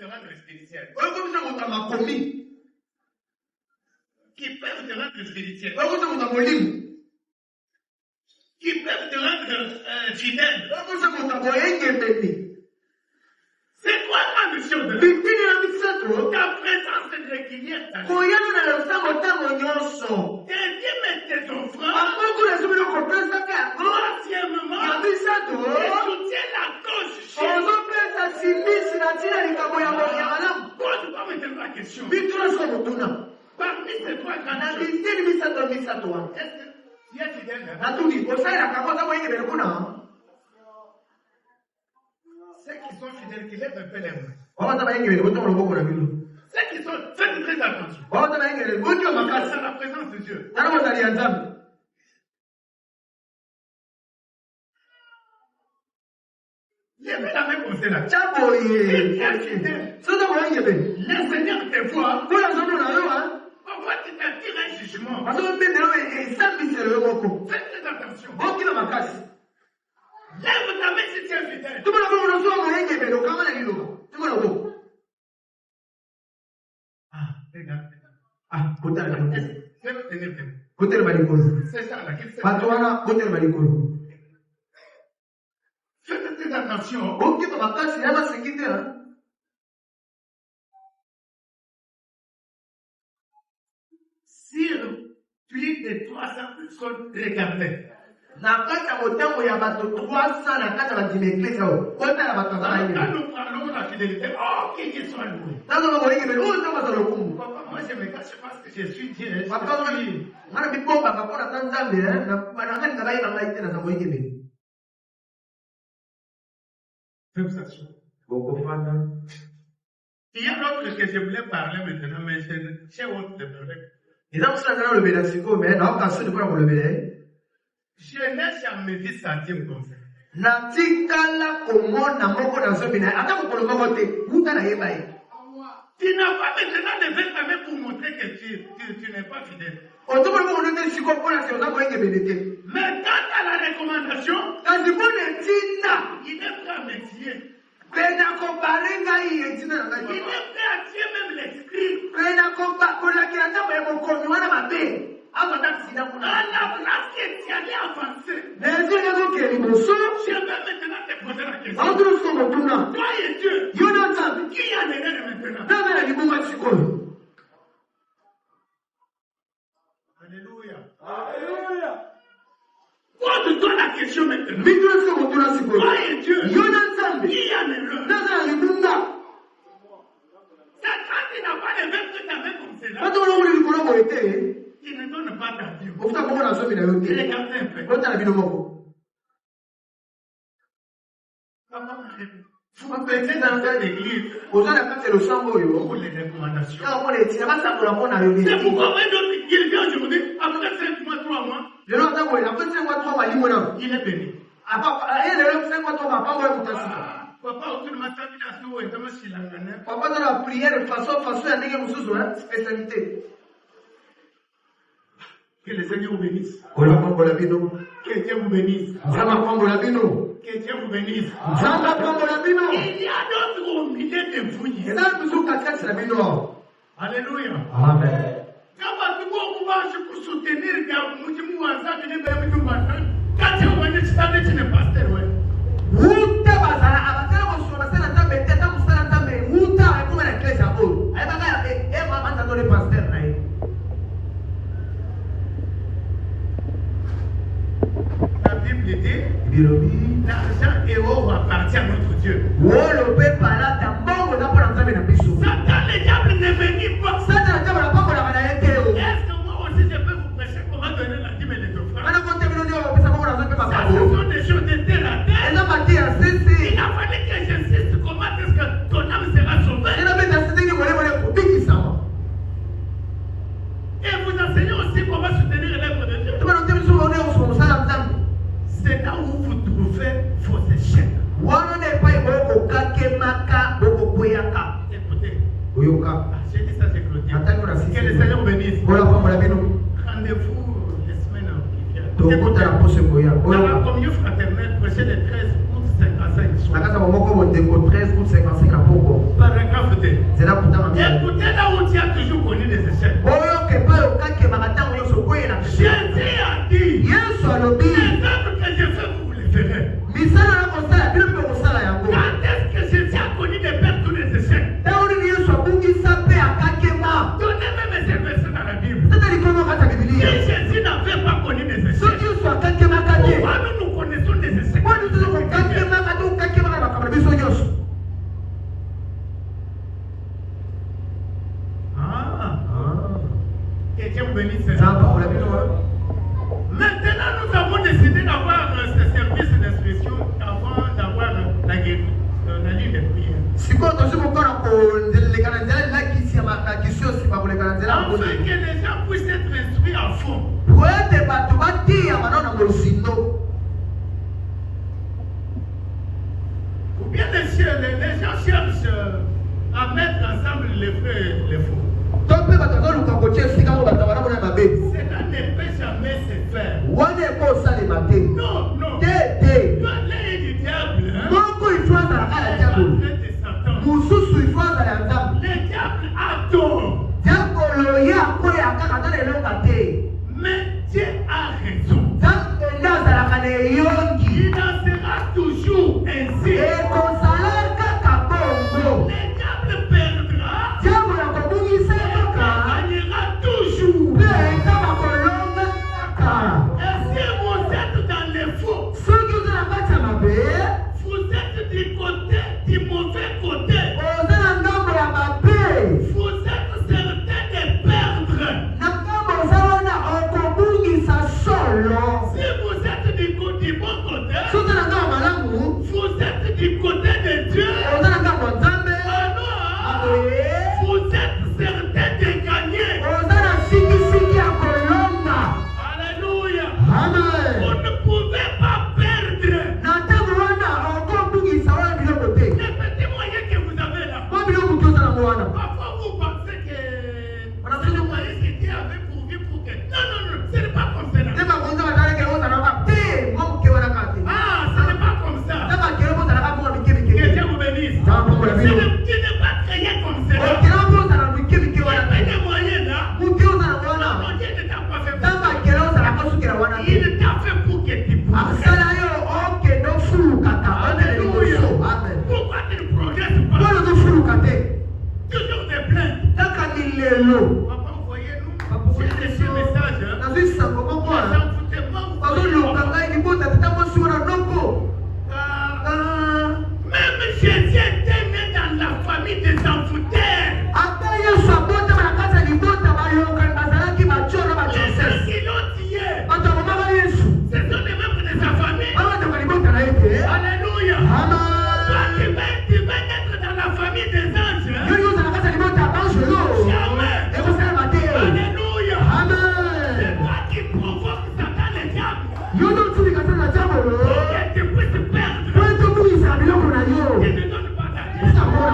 te rendre spirituel. Qui Qui peuvent te rendre spirituel. Qui peuvent te rendre fidèle. C'est quoi la mission de Dieu? Ta présence régulière. Tes dieux mettent tes offrandes. Troisièmement, tu soutiens la cause chère. Pose-moi maintenant la question. Parmi ces trois grandes choses, est-ce que tu es fidèle? Ceux qui sont fidèles, qui lèvent un peu les mains. Ceux qui sont, faites très attention. Face à la présence de Dieu. Lève la main comme cela. Si tu es fidèle, le Seigneur te voit. Pourquoi tu t'attires un jugement? Faites très attention. Lève ta main si tu es fidèle. Regarde. C'est ça la question. Faites très attention. Sur plus de 300 personnes regardaient. Quand nous parlons de la fidélité, oh, qu'ils soient loués. Papa, moi je me cache parce que je suis Dieu. Fais attention. Il y a l'autre que je voulais parler maintenant, mais j'ai honte de parler. Je n'ai jamais vu ça comme ça. Tu n'as pas maintenant levé ta main pour montrer que tu n'es pas fidèle. Mais quant à la recommandation, il est prêt à métier. Il est prêt à tuer même l'esprit. À la place que tu allais avancer, je vais maintenant te poser la question. Toi et Dieu, qui a l'erreur maintenant? Alléluia. Pose-toi la question maintenant. Toi et Dieu, qui a l'erreur? C'est quand tu n'as pas levé ta main comme cela. Il ne donne pas ta vie. Il regarde un peu. Vous mettez dans cette église pour les recommandations. C'est pourquoi il vient aujourd'hui, après 5 mois, 3 mois, il est béni. Papa, autour de ma table, Papa, dans la prière, façon, spécialité. Que le Seigneur vous bénisse. Que Dieu vous bénisse. Que Dieu vous bénisse. Il y a d'autres au milieu de vous. Alléluia. Amen. Quand tu peux soutenir quand tu es pasteur, la Bible dit l'argent et l'or appartient à notre Dieu. Satan, le diable ne venit pas. Est-ce que moi aussi je peux vous prêcher comment donner la dîme et les offrandes? Ça, ce sont des choses de terre à terre. Il a fallu que j'insiste comment est-ce que ton âme sera sauvée. Et vous enseignez aussi comment soutenir l'œuvre de Dieu. C'est là où vous trouvez vos échecs. Écoutez, j'ai dit ça, c'est Claudien. Que le Seigneur bénisse. Rendez-vous les semaines qui viennent. Dans la communion fraternelle, prêchez les 13 août 55 soirs. Paragraphe Que Dieu vous bénisse. Maintenant, nous avons décidé d'avoir ce service d'expression avant d'avoir la ligne de prière. Afin que les gens puissent être instruits à fond. Ou bien les gens cherchent à mettre ensemble les vrais et les faux. Cela ne peut jamais se faire. Non, non. Tu as l'air du diable. Le diable a tort. Mais Dieu a raison. Il en sera toujours ainsi. Le diable perdra. Gagnera toujours. Et si vous êtes dans les faux, vous êtes du côté, du mauvais côté. Vous êtes certain de perdre. Si vous êtes du bon côté, vous êtes du côté de Dieu. Alors, vous êtes certain de gagner. Alléluia. Vous ne pouvez pas perdre. Les petits moyens que vous avez là. Parfois vous pensez que c'est le moyen que Dieu avait pourvu pour que... Non, non, non, ce n'est pas comme ça. Ah, ce n'est pas comme ça. Que Dieu vous bénisse. Tu n'es pas créé comme ça. Il y a des moyens là. Non, Dieu ne t'a pas fait pour ça. Il t'a fait pour que tu progresses. Alléluia. Pourquoi tu ne progresses pas? Toujours des plaintes. Papa, envoyez-nous. J'ai reçu un message. Même Jésus était né dans la famille des envoûteurs. Les gens qui l'ont tué, ce sont les membres de sa famille. Alléluia. Toi, tu vas naître dans la famille des anges. Jamais. Alléluia. C'est toi qui provoque Satan le diable. Pour que tu puisses perdre. Je ne donne pas ta Dieu. Je ne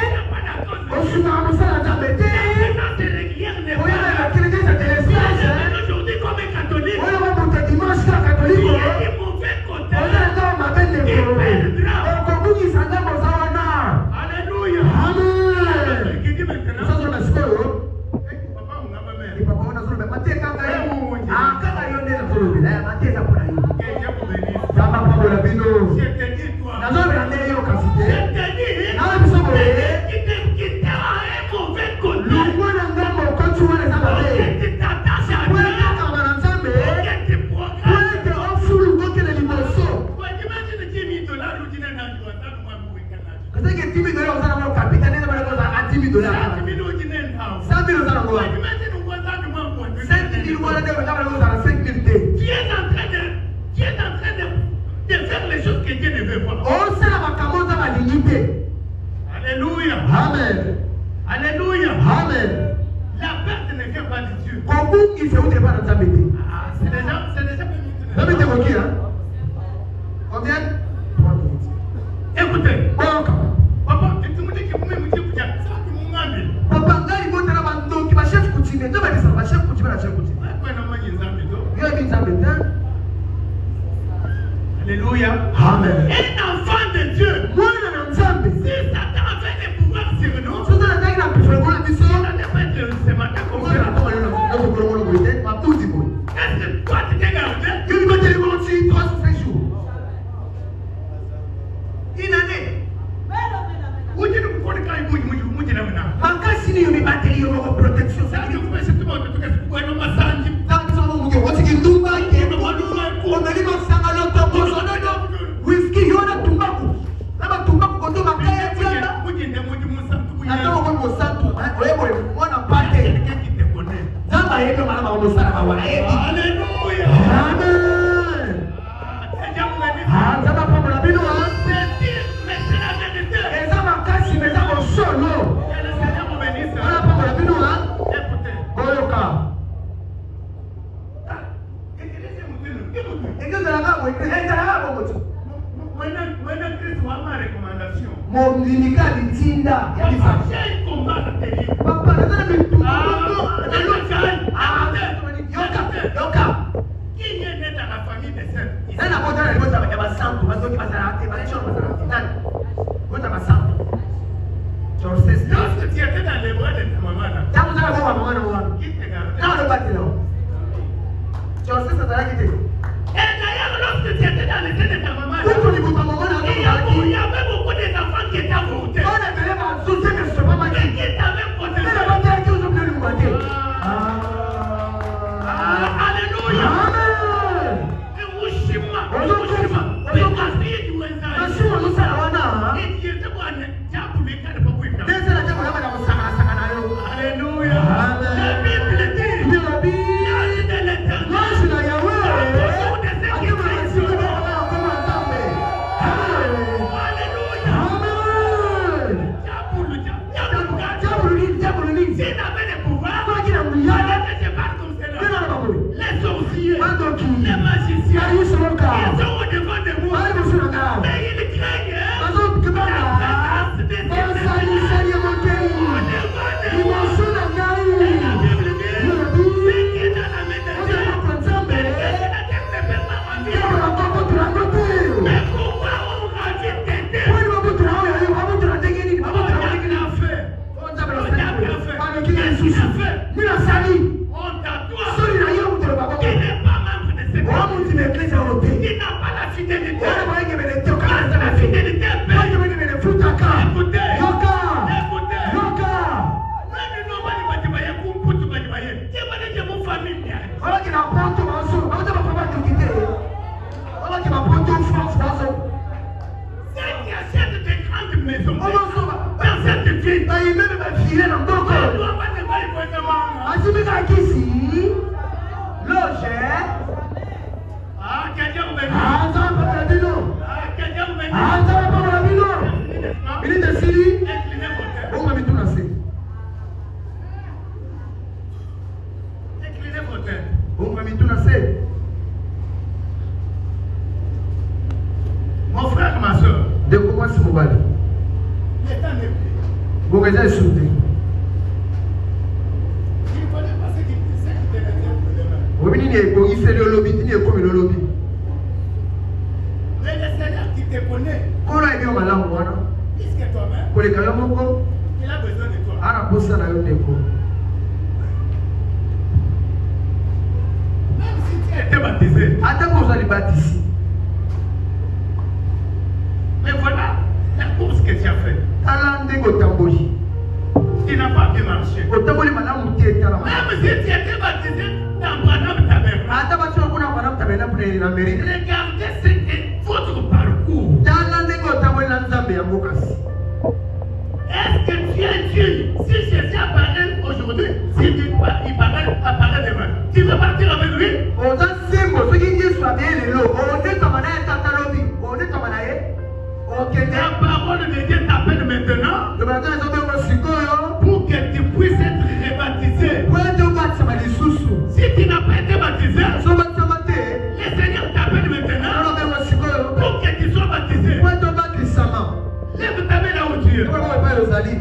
donne pas la cause. C'est régulière, n'est pas là. Aujourd'hui, comme un catholique, il y a des mauvais côtés. Il perdra. Alléluia. Qui dit maintenant? Papa, on a ma mère. Que Dieu vous bénisse. Je te dis, toi. Je te dis, qui t'a un mauvais côté. Tu t'attaches à Dieu. Tu progresses. Imagine $10,000 ou $10,000 Tu es en train de faire les choses que Dieu ne veut pas. Alléluia. Amen. Alléluia. Amen. La perte ne vient pas de Dieu. C'est déjà combien? 3 minutes. Écoutez. Papa, tu me dis que vous me dites que ça, tu m'as mis. Papa, ngai bote na bandoki ba chef coutumier. Tu vas dire ça, ba chef coutumier. Alléluia. Amen. Un enfant de Dieu. Si Satan avait le pouvoir sur nous, ça devait être ce matin comme ça. Est-ce que toi tu t'es gardé? Une année. Où tu nous connais quand il bouge, protection. Ça tu peux c'est tout le monde que tu peux nous massager. Mwana pate. Alléluia. Amen. Nzambe apambola bino. Mais c'est la vérité. Eza makasi mais eza mosolo. Que le Seigneur vous bénisse. Wana apambola bino. Écoutez. Oyoka. Maintenant, Christ va ma recommandation. Molimika litinda ya bisabu. J'ai combat de tes Papa, nazana bitu. Yoka. Qui est né dans la famille des saints? Nana kota na libota ya basantu, bazoki bazalate, balechon bazalate. Nani? Kota basantu. Jorses. Lorsque tu étais dans les bras de ta maman, là, Tangu zala kwa mama na mwana. qui te gardait? Na ndo bati lao. Jorses azala kite. Et d'ailleurs, lorsque tu étais dans les seins de ta maman, là, Kuko libuta mama na il y avait beaucoup d'enfants qui étaient avortés. Ona bele ba sute ke so mama Et ki. qui t'avaient protégé. Nana bati ya kiuzo mneli mwate. Alléluia. Amen. Ushima. Mais asiye jiwenzani. Nashimo lusala wana. Ikiete bwana, jabu mekane pa kuita. Dese na jabu yaba na kusaka saka na yo. Alléluia. Amen. La Bible dit, Bibi. l'âge de l'Éternel. Nasi na Yahweh. Akema na siku na kama Nzambe. Alléluia. Amen. Jabu ni. S'il avait le pouvoir, Kwa kila il mliana. allait se battre comme cela. Nena na babuli. Les sorciers, Bandoki. les magiciens, Ya Yesu loka. ils sont au devant de moi. Bali musuna nga. Mais ils craignent Bazo kibana. Basali sali ya mokei. Liboso na ngai. la Bible dit, Lobi. ce qui est dans la main de Oza Dieu, kwa Nzambe. personne ne peut pas enlever. Yaba na koko tulangote. Mais pourquoi on rajoute des dés? Kwani mabutu na oyo mabutu na ndenge nini? Mabutu na ndenge nini? On a fait. Oh, Nzambe na sali. Banoki ya Yesu. Mina sali. On t'adore. Soli na yo mutu na baboko. Qui n'est pas membre de cette Wa mutu na eklesi ya olote. qui n'a pas la fidélité. Wana baenge bene tioka na La Nzambe. fidélité Baenge paye. bene bene futaka. Écoutez. Yoka. Écoutez. Yoka. Nani nobody bajibaye kumputu bajibaye. Kibane je mu famille. Babaki na poto bazo. Babaki na papa tukite. Babaki na poto France bazo. Ceux qui achètent des grandes maisons. Obazo ba. Dans cette ville. Ba imebe ba file na ndoko. On doit pas te voir vraiment. Azimika kisi. Loge. Ah, quelqu'un vous bénit. Anza pa bino. Ah, quelqu'un vous bénit. Anza pa bino. Bini de sili. Inclinez vos têtes. Onga mituna se. Inclinez vos têtes. Onga mituna se. Mon frère, ma soeur. De comment se mobali. L'état n'est plus. Bongeza souti. Il ne connaît pas ce qui te reste. Obini ni ebongisi lolobi ni ekomi lolobi. Mais le Seigneur qui te connaît, Kono ebi malamu wana. puisque toi-même, Koleka yo moko il a besoin de toi. ana posa na yo ndeko. Même si tu as été baptisé. Ata ko ozali batisi. Mais voilà la course que tu as faite. Tala ndenge otamboli. Tu n'as pas bien marché. Otamboli malamu te tala malamu. Même si tu as été baptisé dans Branham Tabernacle, Ata bati okuna malamu tabena pune na meri. regardez ce que votre parcours. Tala ndenge otamboli na Nzambe ya mokasi. Est-ce que tu es Dieu? Si Jésus apparaît aujourd'hui, si il apparaît demain, tu veux partir avec lui? Oza sembo soki Yesu abie lelo. Onetama na ye tata lobi. Onetama na ye. Okende. La parole de Dieu t'appelle maintenant Lobalaka na zobe ko sikoyo. pour que tu puisses être rebaptisé. Kwete obatisama lisusu. Si tu n'as pas été baptisé, So batisama te. le Seigneur t'appelle maintenant Lobe ko sikoyo. pour que tu sois baptisé. Kwete obatisama. Lève ta main là où tu es. Lobe ko epai ozali.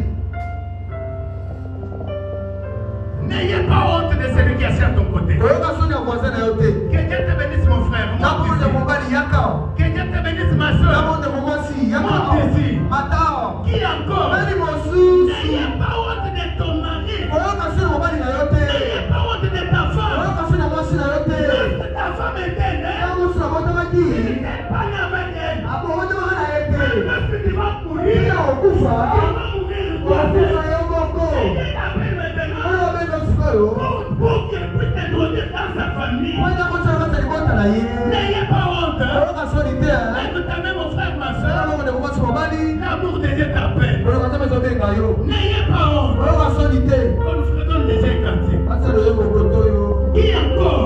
N'ayez pas honte de celui qui est assis à ton côté. Oyoka soni ya voisin na yo te. Que Dieu te bénisse, mon frère. Nabonde Monte ici. mobali yaka. Que Dieu te bénisse, ma soeur. Nabonde momosi yaka. Monte ici. Matao. Qui encore? Bali mosusu. N'ayez pas honte de ton mari. Oyoka soni mobali na yo te. N'ayez pas honte de ta femme. Oyoka soni ya mwasi na yo te. Lorsque ta femme était née, Ntango mosusu abotamaki. tu n'étais pas né avec elle. Abotamaka na ye te. Lorsque tu vas Tika mourir, okufa. tu vas mourir Okufa toi-même. yo moko. Et Dieu t'appelle maintenant Oyo obenda sikoyo. pour qu'il puisse te donner dans sa famille. Kwenda kosala kata libota na ye. N'ayez pas honte. Oyoka soni te. Lève ta main, mon frère, ma soeur. Nabonde momosi mobali. L'amour de Dieu t'appelle. Oyoka nzambe ezobenga yo. N'ayez pas honte. Oyoka soni te. Comme je te donne déjà un cantique. Asala yo mokoto yo. Qui encore?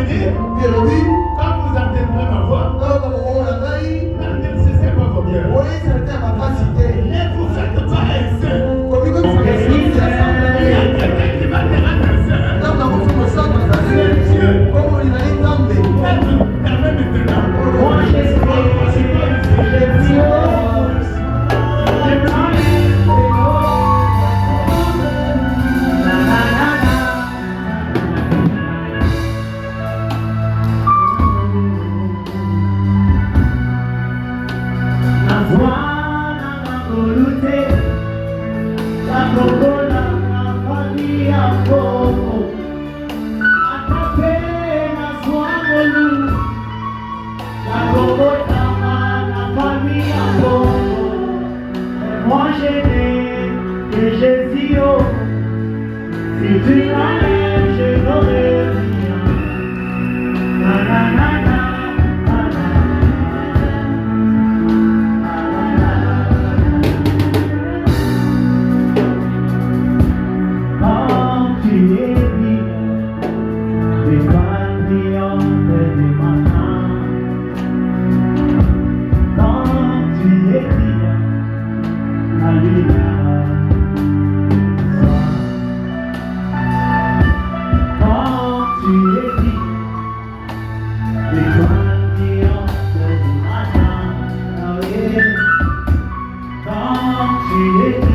dit, quand vous entendrez ma voix, ne cessez pas vos biens. Ne vous faites pas un saint. Il y a quelqu'un qui va te rendre saint. C'est Dieu. Permets maintenant. Moi, j'espère que moi je n'ai que Jésus, oh. Si tu m'enlèves, je n'aurai rien. Na na na na, na na. Quand tu es dit, des papillons et des matins. Quand tu es dit, Alléluia. Quand tu es dit, des papillons et des matins. Quand tu es dit,